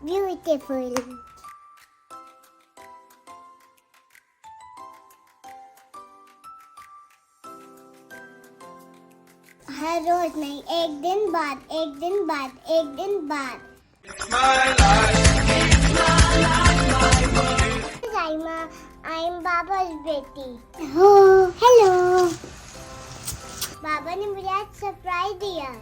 Beautiful. हर रोज नहीं, एक दिन बाद, एक दिन बाद, एक दिन बाद। आइमा, आई एम बाबा's बेटी। हो, हेलो। बाबा ने मुझे आज सरप्राइज दिया।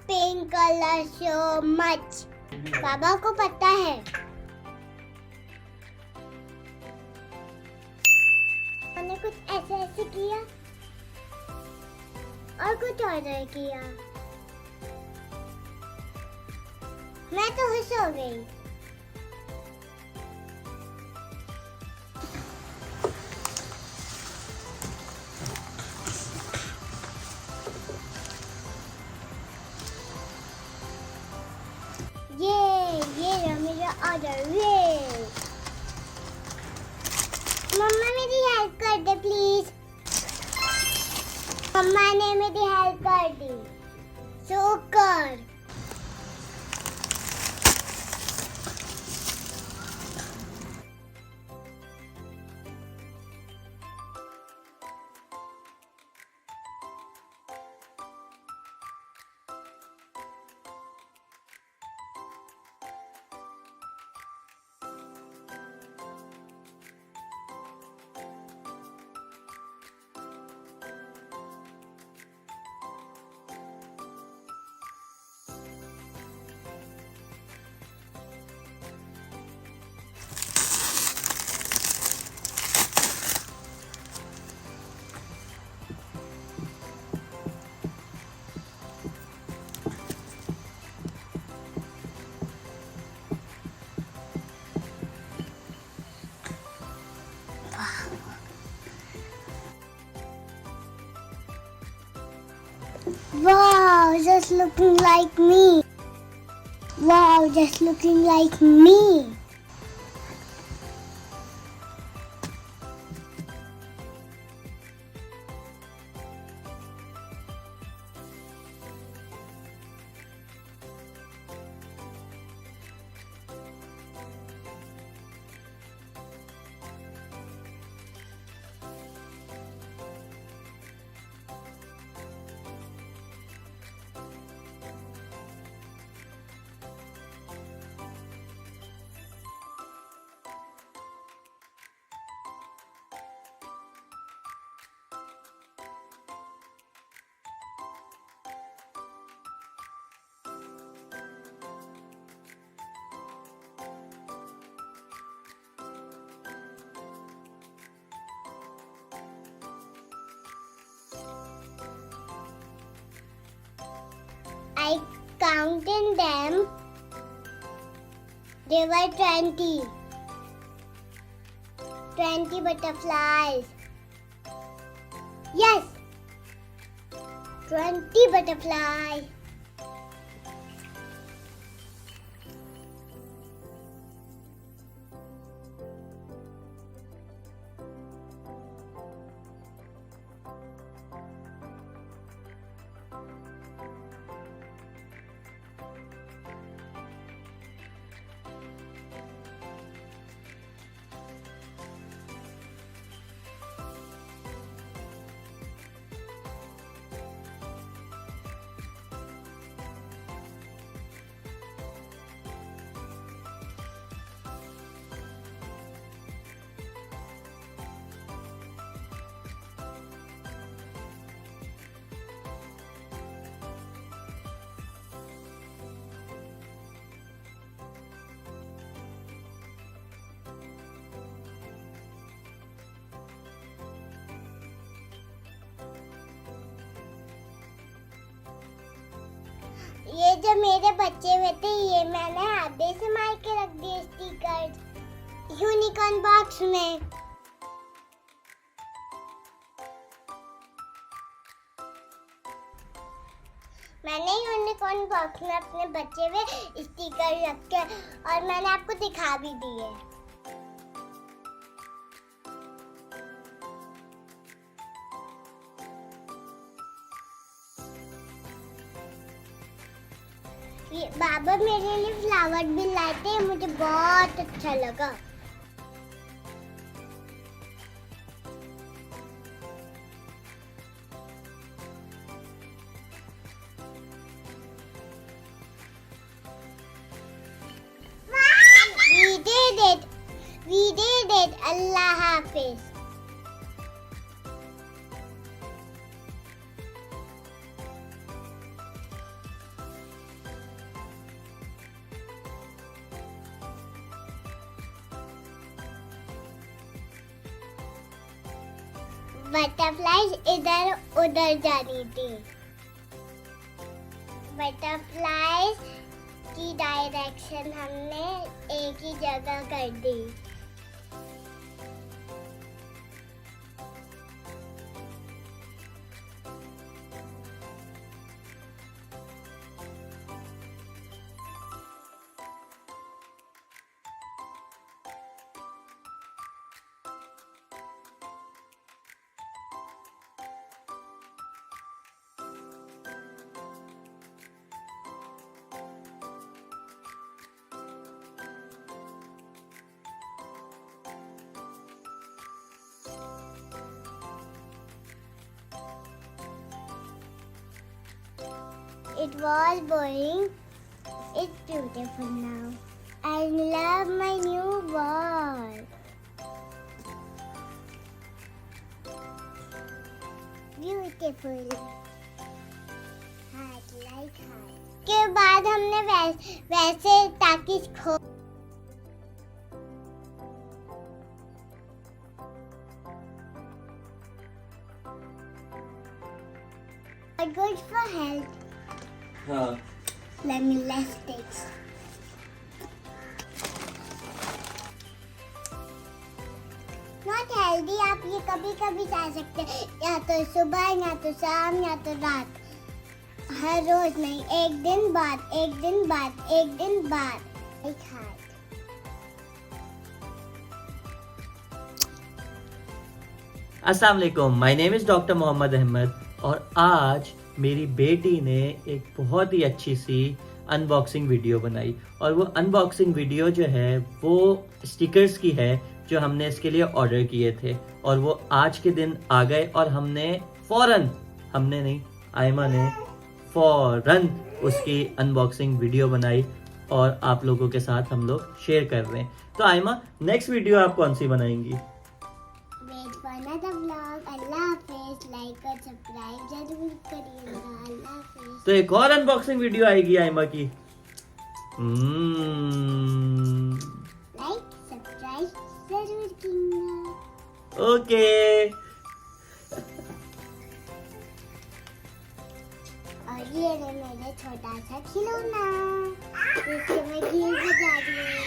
Pink color so much. पापा को पता है। मैंने कुछ ऐसे ऐसे किया और कुछ ऑर्डर किया। मैं तो खुश हो गई। ये रहा मेरा ऑर्डर। मम्मा मेरी हेल्प कर दे प्लीज। मम्मा ने मेरी हेल्प कर दी। सो कर। Wow, just looking like me. Wow, just looking like me. I counted them. There were 20. 20 butterflies. Yes, 20 butterflies. ये जो मेरे बच्चे हुए थे, ये मैंने आधे से मार के रख दिए स्टिकर। यूनिकॉर्न बॉक्स में। मैंने यूनिकॉर्न बॉक्स में अपने बचे हुए स्टिकर रखे और मैंने आपको दिखा भी दिए। बाबा मेरे लिए फ्लावर भी लाए थे, मुझे बहुत अच्छा लगा। We did it. Allah Hafiz. Butterflies इधर उधर जा रही थी। बटरफ्लाइज की डायरेक्शन हमने एक ही जगह कर दी। It was boring. It's beautiful now. I love my new wall. Beautiful. Heart like heart. के बाद हमने वैसे ताकिस खो good for health. हाँ। Let me left it. Not healthy. आप ये कभी कभी खा सकते हैं, या तो सुबह या तो शाम या तो रात। हर रोज नहीं, एक दिन बाद, एक दिन बाद, एक दिन बाद। एक हाथ। अस्सलाम वालेकुम, my name is doctor Mohammad Ahmed और आज मेरी बेटी ने एक बहुत ही अच्छी सी अनबॉक्सिंग वीडियो बनाई और वो अनबॉक्सिंग वीडियो जो है वो स्टिकर्स की है जो हमने इसके लिए ऑर्डर किए थे और वो आज के दिन आ गए और हमने नहीं, आयमा ने फौरन उसकी अनबॉक्सिंग वीडियो बनाई और आप लोगों के साथ हम लोग शेयर कर रहे हैं। तो आयमा, नेक्स्ट वीडियो आप कौन सी बनाएंगी? अल्लाह हाफिज़। लाइक और सब्सक्राइब जरूर करिएगा। अल्लाह हाफिज़। तो एक और अनबॉक्सिंग वीडियो आएगी आयमा की। लाइक सब्सक्राइब जरूर कीजिएगा। ओके। और ये है मेरा छोटा सा खिलौना, जिससे मैं गिल बजा रही हूँ।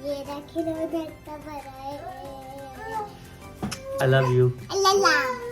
ये खिलौना इतना बड़ा है। I love you. I love you.